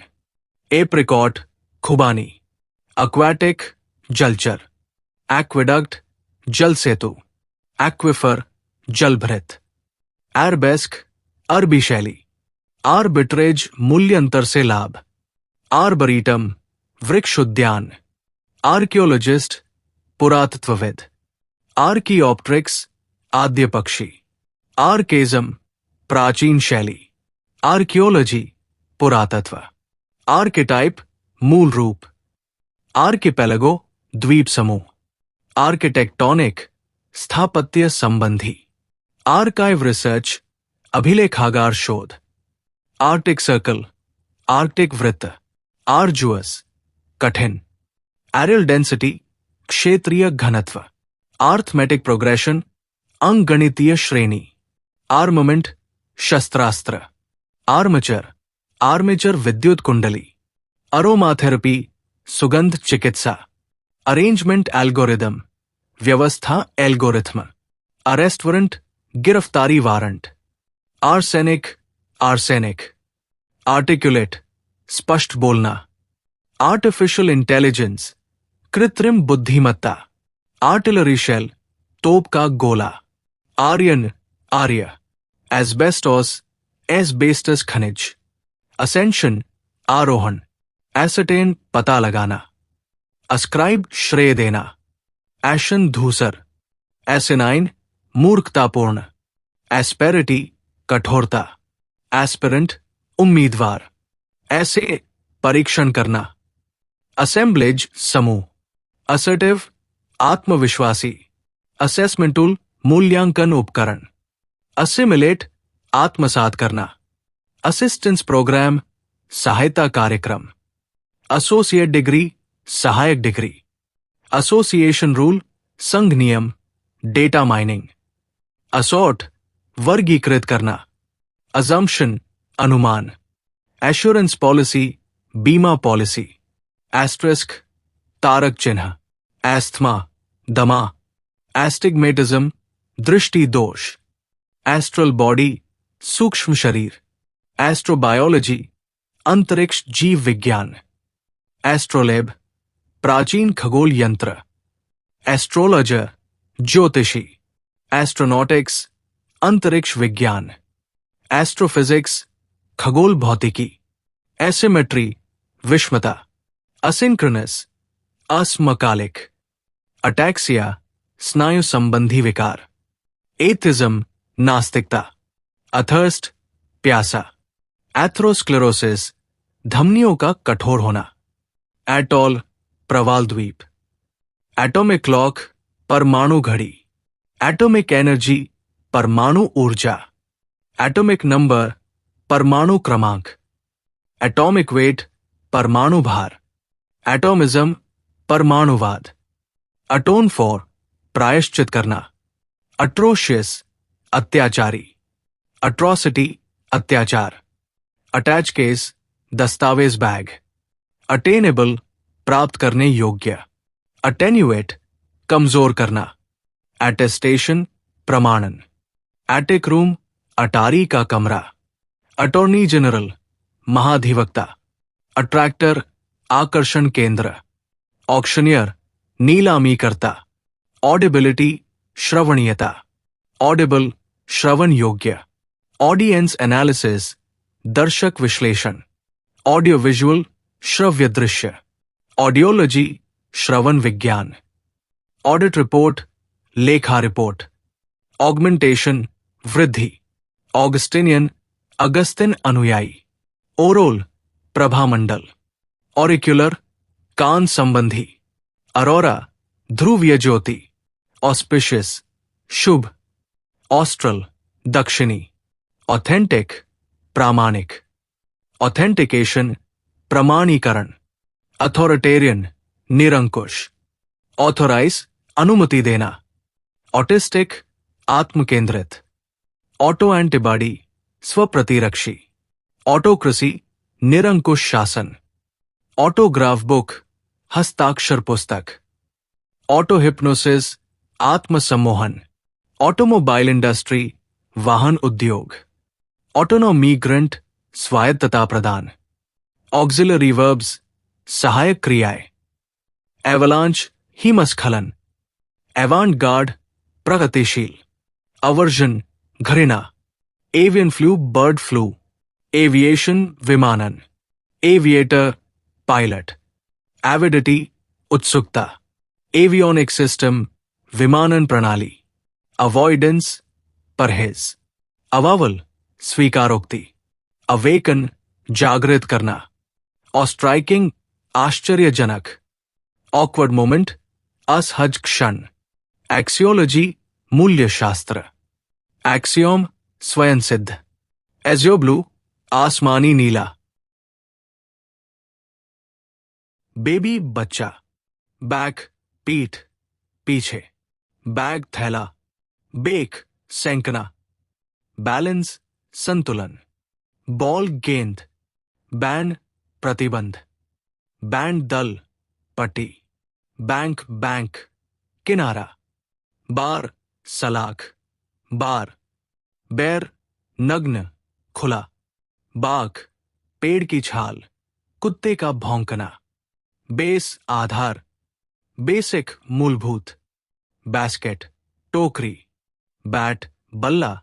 एप्रिकॉट खुबानी, एक्वाटिक जलचर, एक्विडक्ट जल सेतु, एक्विफर जलभृत, एरबेस्क अरबी शैली, आर्बिट्रेज मूल्य अंतर से लाभ, आर्बरीटम वृक्ष उद्यान, आर्कियोलॉजिस्ट पुरातत्वविद, आर्कियोप्ट्रिक्स आद्य पक्षी, आर्केजम प्राचीन शैली, आर्कियोलॉजी पुरातत्व, आर्किटाइप मूल रूप, आर्किपेलगो द्वीप समूह, आर्किटेक्टोनिक स्थापत्य संबंधी, आर्काइव रिसर्च अभिलेखागार शोध, आर्टिक सर्कल आर्कटिक वृत्त, आर्जुअस कठिन, एरियल डेंसिटी क्षेत्रीय घनत्व, आर्थमेटिक प्रोग्रेशन अंकगणितीय श्रेणी, आर्ममेंट शस्त्रास्त्र, आर्मेचर आर्मेचर विद्युत कुंडली, अरोमाथेरेपी सुगंध चिकित्सा, अरेंजमेंट एल्गोरिदम व्यवस्था एल्गोरिथम, अरेस्ट वारंट गिरफ्तारी वारंट, आर्सेनिक आर्सेनिक, आर्टिकुलेट स्पष्ट बोलना, आर्टिफिशियल इंटेलिजेंस कृत्रिम बुद्धिमत्ता, आर्टिलरी शेल तोप का गोला, आर्यन आर्य, एस्बेस्टोस एस्बेस्टस खनिज, असेंशन आरोहण, एसरटेन पता लगाना, अस्क्राइब श्रेय देना, एशन धूसर, एसिनाइन मूर्खतापूर्ण, एस्पेरिटी कठोरता, एस्पिरेंट उम्मीदवार, ऐसे परीक्षण करना, असेंबलेज समूह, असर्टिव आत्मविश्वासी, असेसमेंट टूल मूल्यांकन उपकरण, असिमिलेट आत्मसात करना, असिस्टेंस प्रोग्राम सहायता कार्यक्रम, एसोसिएट डिग्री सहायक डिग्री, एसोसिएशन रूल संघ नियम, डेटा माइनिंग, असॉर्ट वर्गीकृत करना, अजम्पशन अनुमान, एश्योरेंस पॉलिसी बीमा पॉलिसी, एस्ट्रिस्क तारक चिन्ह, एस्थमा दमा, एस्टिग्मेटिज्म दृष्टि दोष, एस्ट्रल बॉडी सूक्ष्म शरीर, एस्ट्रोबायोलॉजी अंतरिक्ष जीव विज्ञान, एस्ट्रोलेब प्राचीन खगोल यंत्र, एस्ट्रोलॉजर ज्योतिषी, एस्ट्रोनॉटिक्स अंतरिक्ष विज्ञान, एस्ट्रोफिजिक्स खगोल भौतिकी, एसिमेट्री विषमता, असिंक्रोनस असमकालिक, अटैक्सिया स्नायु संबंधी विकार, एथिज्म नास्तिकता, अथर्स्ट प्यासा, एथ्रोस्क्लेरोसिस धमनियों का कठोर होना, एटॉल प्रवाल द्वीप, एटॉमिक क्लॉक परमाणु घड़ी, एटॉमिक एनर्जी परमाणु ऊर्जा, एटॉमिक नंबर परमाणु क्रमांक, एटॉमिक वेट परमाणु भार, एटॉमिज्म परमाणुवाद, अटोन फॉर प्रायश्चित करना, अट्रोशियस अत्याचारी, अट्रॉसिटी अत्याचार, अटैच केस दस्तावेज बैग, अटेनेबल प्राप्त करने योग्य, अटेन्युएट कमजोर करना, एटेस्टेशन प्रमाणन, एटिक रूम अटारी का कमरा, अटॉर्नी जनरल महाधिवक्ता, अट्रैक्टर आकर्षण केंद्र, ऑक्शनियर नीलामीकर्ता, ऑडिबिलिटी श्रवणीयता, ऑडिबल श्रवण योग्य, ऑडियंस एनालिसिस दर्शक विश्लेषण, ऑडियो विजुअल श्रव्य दृश्य, ऑडियोलॉजी श्रवण विज्ञान, ऑडिट रिपोर्ट लेखा रिपोर्ट, ऑगमेंटेशन वृद्धि, ऑगस्टिनियन अगस्तिन अनुयायी, ओरोल प्रभामंडल, ऑरिक्युलर कान संबंधी, अरोरा ध्रुवीय ज्योति, ऑस्पिशियस शुभ, ऑस्ट्रल दक्षिणी, ऑथेंटिक प्रामाणिक, ऑथेंटिकेशन प्रमाणीकरण, अथॉरिटेरियन निरंकुश, ऑथोराइज अनुमति देना, ऑटिस्टिक आत्मकेंद्रित, ऑटो एंटीबॉडी स्वप्रतिरक्षी, ऑटोक्रेसी निरंकुश शासन, ऑटोग्राफ बुक हस्ताक्षर पुस्तक, ऑटो हिप्नोसिस आत्मसम्मोहन, ऑटोमोबाइल इंडस्ट्री वाहन उद्योग, ऑटोनोमीग्रेंट स्वायत्तता प्रदान, ऑक्सिलरी वर्ब्स सहायक क्रियाएं, एवलांच हिमस्खलन, एवांट गार्ड प्रगतिशील, अवर्जन घृणा, avian flu bird flu, aviation विमानन, एविएटर पायलट, एविडिटी उत्सुकता, एवियोनिक सिस्टम विमानन प्रणाली, अवॉइडेंस परहेज, अवावल स्वीकारोक्ति, अवेकन जागृत करना, ऑस्ट्राइकिंग आश्चर्यजनक, ऑकवर्ड मोमेंट असहज क्षण, एक्सियोलॉजी मूल्य शास्त्र, एक्सियोम स्वयं सिद्ध, एजियो ब्लू आसमानी नीला, बेबी बच्चा, बैक पीठ पीछे, बैग थैला, बेक सेंकना, बैलेंस संतुलन, बॉल गेंद, बैन प्रतिबंध, बैंड दल पट्टी, बैंक बैंक किनारा, बार सलाख, बार, बैर नग्न खुला, बाघ पेड़ की छाल, कुत्ते का भौंकना, बेस आधार, बेसिक मूलभूत, बास्केट टोकरी, बैट बल्ला,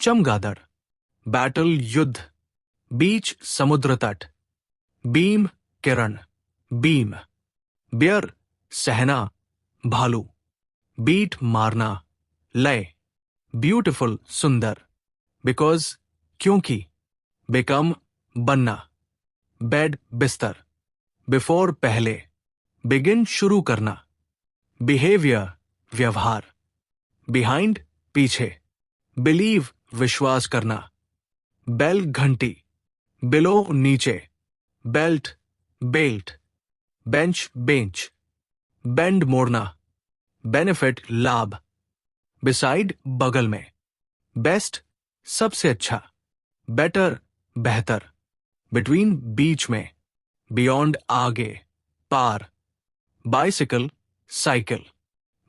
चमगादड़, बैटल युद्ध, बीच समुद्र तट, बीम किरण, बीम, बियर सहना भालू, बीट मारना लय, ब्यूटिफुल सुंदर, बिकॉज क्योंकि, बिकम बनना, बेड बिस्तर, बिफोर पहले, बिगिन शुरू करना, बिहेवियर व्यवहार, बिहाइंड पीछे, बिलीव विश्वास करना, बेल घंटी, बिलो नीचे, belt belt, bench bench, bend मोड़ना, बेनिफिट लाभ, बिसाइड बगल में, बेस्ट सबसे अच्छा, बेटर बेहतर, बिटवीन बीच में, बियॉन्ड आगे पार, बाइसिकल साइकिल,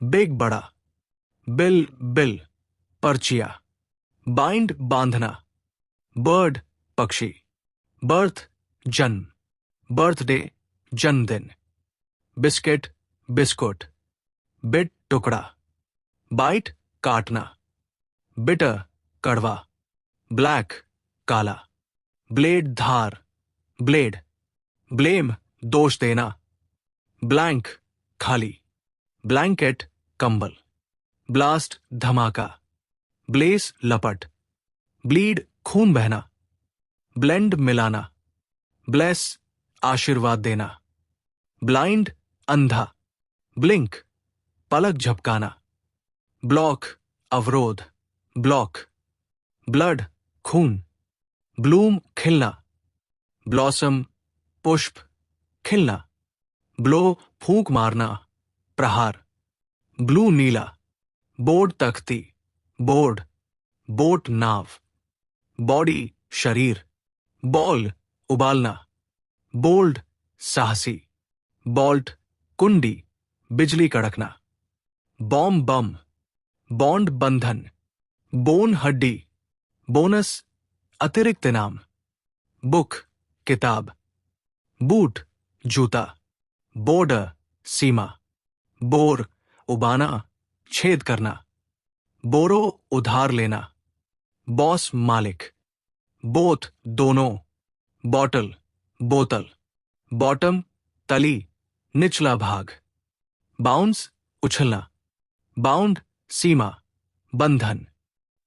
बिग बड़ा, बिल बिल पर्चिया, बाइंड बांधना, बर्ड पक्षी, बर्थ जन्म, बर्थडे जन्मदिन, बिस्किट बिस्कुट, बिट टुकड़ा, बाइट काटना, बिटर कड़वा, ब्लैक काला, ब्लेड धार, ब्लेड, ब्लेम दोष देना, ब्लैंक खाली, ब्लैंकेट कंबल, ब्लास्ट धमाका, ब्लेस लपट, ब्लीड खून बहना, ब्लेंड मिलाना, ब्लेस आशीर्वाद देना, ब्लाइंड अंधा, ब्लिंक पलक झपकाना, ब्लॉक अवरोध, ब्लॉक, ब्लड खून, ब्लूम खिलना, ब्लॉसम पुष्प खिलना, ब्लो फूंक मारना, प्रहार, ब्लू नीला, बोर्ड तख्ती, बोर्ड, बोट नाव, बॉडी शरीर, बॉल उबालना, बोल्ड साहसी, बॉल्ट कुंडी बिजली कड़कना, बॉम्ब बम, बॉन्ड बंधन, बोन हड्डी, बोनस अतिरिक्त इनाम, बुक किताब, बूट जूता, बॉर्डर सीमा, बोर उबाना छेद करना, बोरो उधार लेना, बॉस मालिक, बोथ दोनों, बॉटल बोतल, बॉटम तली निचला भाग, बाउंस उछलना, बाउंड सीमा बंधन,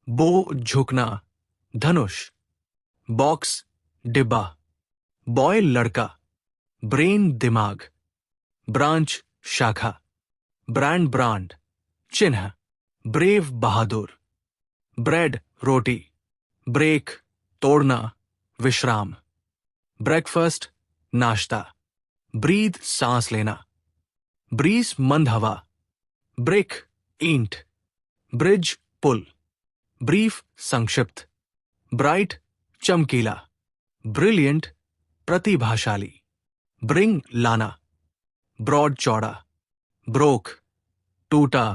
बो झुकना धनुष, बॉक्स डिब्बा, बॉय लड़का, ब्रेन दिमाग, ब्रांच शाखा, ब्रांड ब्रांड चिन्ह, ब्रेव बहादुर, ब्रेड रोटी, ब्रेक तोड़ना विश्राम, ब्रेकफास्ट नाश्ता, ब्रीथ सांस लेना, ब्रीज मंद हवा, ब्रेक ईंट, ब्रिज पुल, ब्रीफ संक्षिप्त, ब्राइट चमकीला, ब्रिलियंट प्रतिभाशाली, ब्रिंग लाना, ब्रॉड चौड़ा, ब्रोक टूटा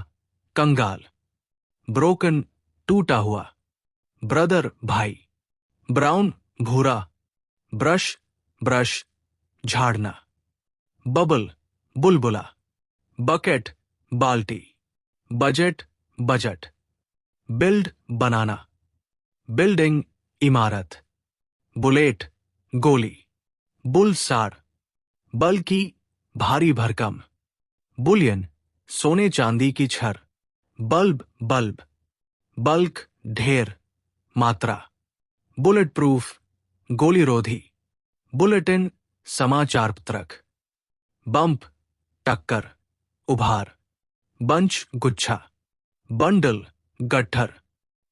कंगाल, ब्रोकन टूटा हुआ, ब्रदर भाई, ब्राउन भूरा, ब्रश ब्रश झाड़ना, बबल बुलबुला, बकेट बाल्टी, बजट बजट, बिल्ड बनाना, बिल्डिंग इमारत, बुलेट गोली, बुलसार बल्कि भारी भरकम, बुलियन सोने चांदी की छर, बल्ब बल्ब, बल्क ढेर मात्रा, बुलेट प्रूफ गोलीरोधी, बुलेटिन समाचार पत्रक, बम्प टक्कर उभार, बंच गुच्छा, बंडल गट्ठर,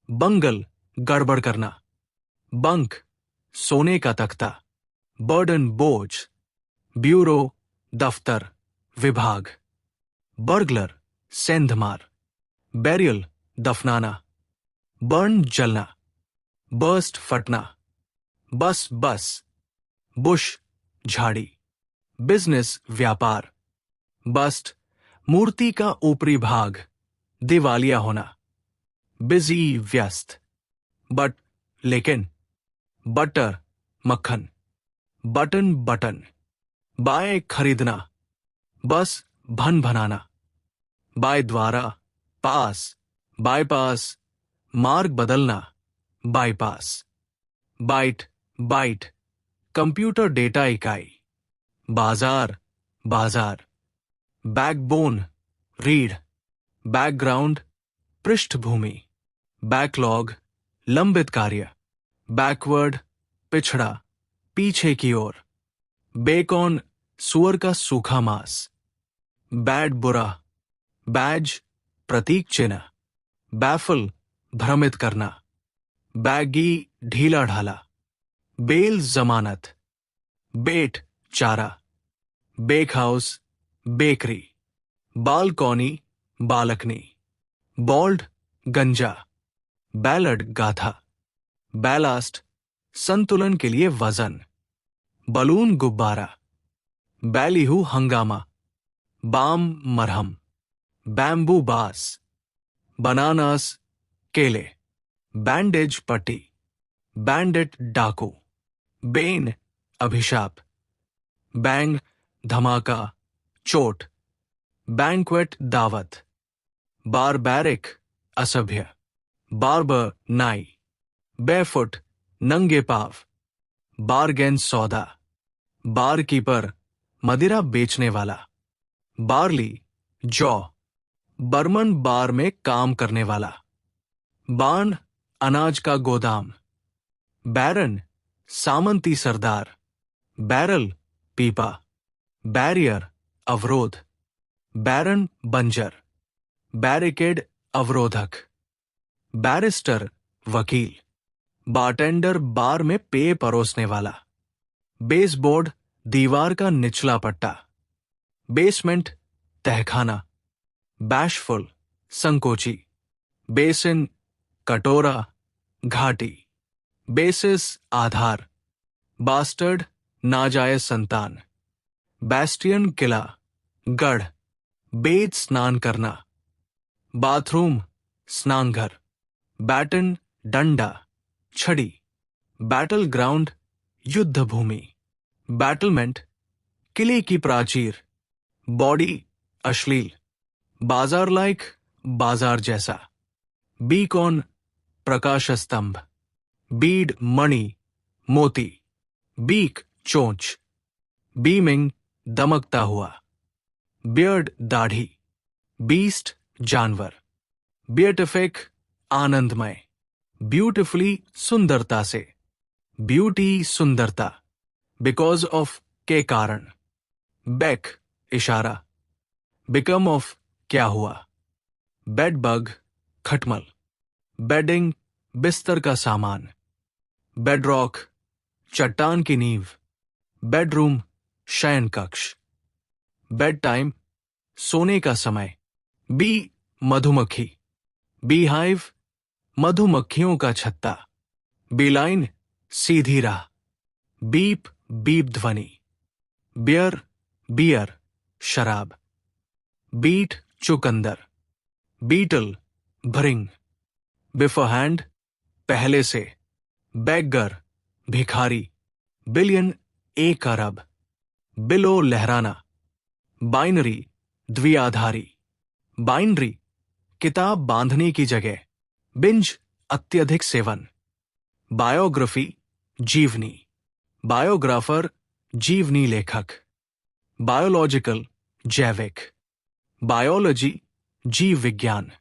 बंगल गड़बड़ करना, बंक सोने का तख्ता, बर्डन बोझ, ब्यूरो दफ्तर विभाग, बर्गलर सेंधमार, बैरियल दफनाना, बर्न जलना, बर्स्ट फटना, बस बस, बुश झाड़ी, बिजनेस व्यापार, बस्ट मूर्ति का ऊपरी भाग, दिवालिया होना, बिजी व्यस्त, बट लेकिन, बटर मक्खन, बटन बटन, बाय खरीदना, बस भन भनाना, बाय द्वारा पास, बाईपास मार्ग बदलना, bypass, byte byte computer data इकाई, बाजार बाजार, बैकबोन रीढ़, बैकग्राउंड पृष्ठभूमि, बैकलॉग लंबित कार्य, बैकवर्ड पिछड़ा पीछे की ओर, बेकॉन सुअर का सूखा मांस, बैड बुरा, बैज प्रतीक चिन्ह, बैफल भ्रमित करना, बैगी ढीला ढाला, बेल जमानत, बेट चारा, बेक हाउस बेकरी, बालकॉनी बालकनी, बॉल्ड गंजा, बैलड गाथा, बैलास्ट संतुलन के लिए वजन, बलून गुब्बारा, बैलीहू हंगामा, बाम मरहम, बैम्बू बास, बनानास केले, बैंडेज पट्टी, बैंडेड डाकू, बेन अभिशाप, बैंग धमाका चोट, बैंक्वेट दावत, बारबैरिक असभ्य, बार्बर नाई, बेफुट नंगे पाव, बारगेन सौदा, बारकीपर मदिरा बेचने वाला, बार्ली जौ, बर्मन बार में काम करने वाला, बान अनाज का गोदाम, बैरन सामंती सरदार, बैरल पीपा, बैरियर अवरोध, बैरन बंजर, बैरिकेड अवरोधक, बैरिस्टर वकील, बारटेंडर बार में पेय परोसने वाला, बेसबोर्ड दीवार का निचला पट्टा, बेसमेंट तहखाना, बैशफुल संकोची, बेसिन कटोरा घाटी, बेसिस आधार, बास्टर्ड नाजायज संतान, बैस्टियन किला गढ़, बेद स्नान करना, बाथरूम स्नानघर, बैटन डंडा छड़ी, बैटल ग्राउंड युद्ध भूमि, बैटलमेंट किले की प्राचीर, बॉडी अश्लील, बाजार लाइक बाजार जैसा, बीकॉन प्रकाश स्तंभ, बीड मणि मोती, बीक चोंच, बीमिंग दमकता हुआ, बियर्ड दाढ़ी, बीस्ट जानवर, बियटिफिक आनंदमय, ब्यूटिफुली सुंदरता से, ब्यूटी सुंदरता, बिकॉज ऑफ के कारण, बैक इशारा, बिकम ऑफ क्या हुआ, बेड बग खटमल, बेडिंग बिस्तर का सामान, बेडरॉक चट्टान की नींव, बेडरूम, शयन कक्ष। बेड टाइम, सोने का समय। बी, मधुमक्खी, बी हाइव, मधुमक्खियों का छत्ता। बी लाइन, सीधी राह। बीप, बीप ध्वनि। बियर, बियर, शराब। बीट, चुकंदर। बीटल, भृंग। बिफोरहैंड, पहले से। बैगर, भिखारी। बिलियन, एक अरब। बिलो, लहराना। बाइनरी, द्विआधारी। बाइंड्री, किताब बांधने की जगह। बिंज, अत्यधिक सेवन। बायोग्राफी, जीवनी। बायोग्राफर, जीवनी लेखक। बायोलॉजिकल, जैविक। बायोलॉजी, जीव विज्ञान।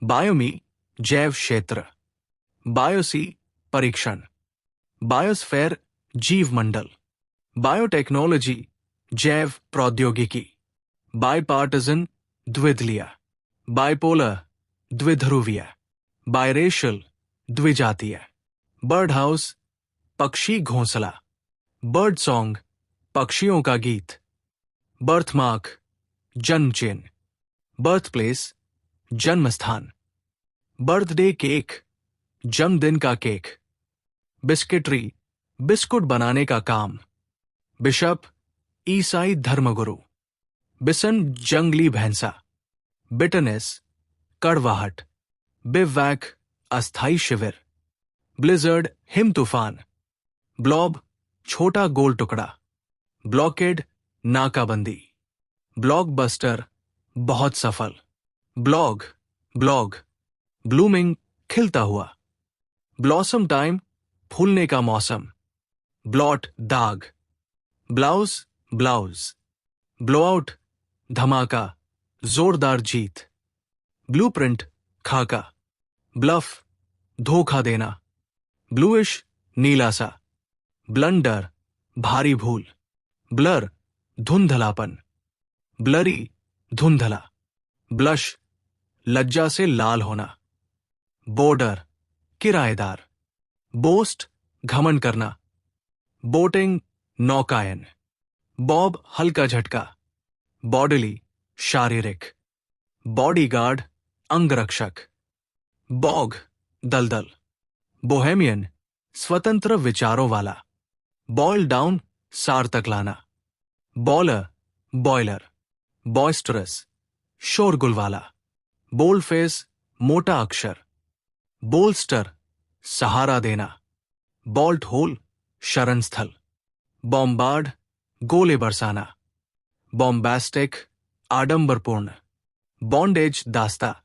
बायोमी, जैव क्षेत्र। बायोसी, परीक्षण। बायोस्फेयर, जीवमंडल। बायोटेक्नोलॉजी, जैव प्रौद्योगिकी। बायपार्टिजन, द्विदलीय। बाइपोलर, द्विध्रुवीय। बायरेशियल, द्विजातीय। बर्ड हाउस, पक्षी घोंसला। बर्ड सॉन्ग, पक्षियों का गीत। बर्थमार्क, जन्म चिन्ह। बर्थ प्लेस, जन्म स्थान। बर्थडे केक, जन्मदिन का केक। बिस्किटरी, बिस्कुट बनाने का काम। बिशप, ईसाई धर्मगुरु। बिसन, जंगली भैंसा। बिटरनेस, कड़वाहट। बिवैक, अस्थाई शिविर। ब्लिजर्ड, हिम तूफान। ब्लॉब, छोटा गोल टुकड़ा। ब्लॉकेड, नाकाबंदी। ब्लॉकबस्टर, बहुत सफल। Blog, blog. ब्लूमिंग, खिलता हुआ। ब्लॉसम टाइम, फूलने का मौसम। ब्लॉट, दाग। Blouse, blouse. ब्लोआउट, धमाका, जोरदार जीत। ब्लूप्रिंट, खाका। ब्लफ, धोखा देना। ब्लूइश, नीला सा। ब्लंडर, भारी भूल। ब्लर, धुंधलापन। ब्लरी, धुंधला। ब्लश, लज्जा से लाल होना। बोर्डर, किराएदार। बोस्ट, घमंड करना। बोटिंग, नौकायन। बॉब, हल्का झटका। बॉडीली, शारीरिक। बॉडीगार्ड, अंगरक्षक। बॉग, दलदल। बोहेमियन, स्वतंत्र विचारों वाला। बॉयल डाउन, सार तक लाना। Bowler, boiler. बॉयस्टरस, शोरगुल वाला। बोल्डफेस, मोटा अक्षर। बोल्स्टर, सहारा देना। बॉल्ट होल, शरण स्थल। बॉम्बार्ड, गोले बरसाना। बॉम्बास्टिक, आडंबरपूर्ण। बॉन्डेज, दास्ता।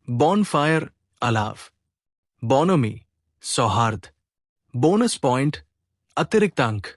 बॉनफायर, अलाव। बॉनोमी, सौहार्द। बोनस पॉइंट, अतिरिक्त अंक।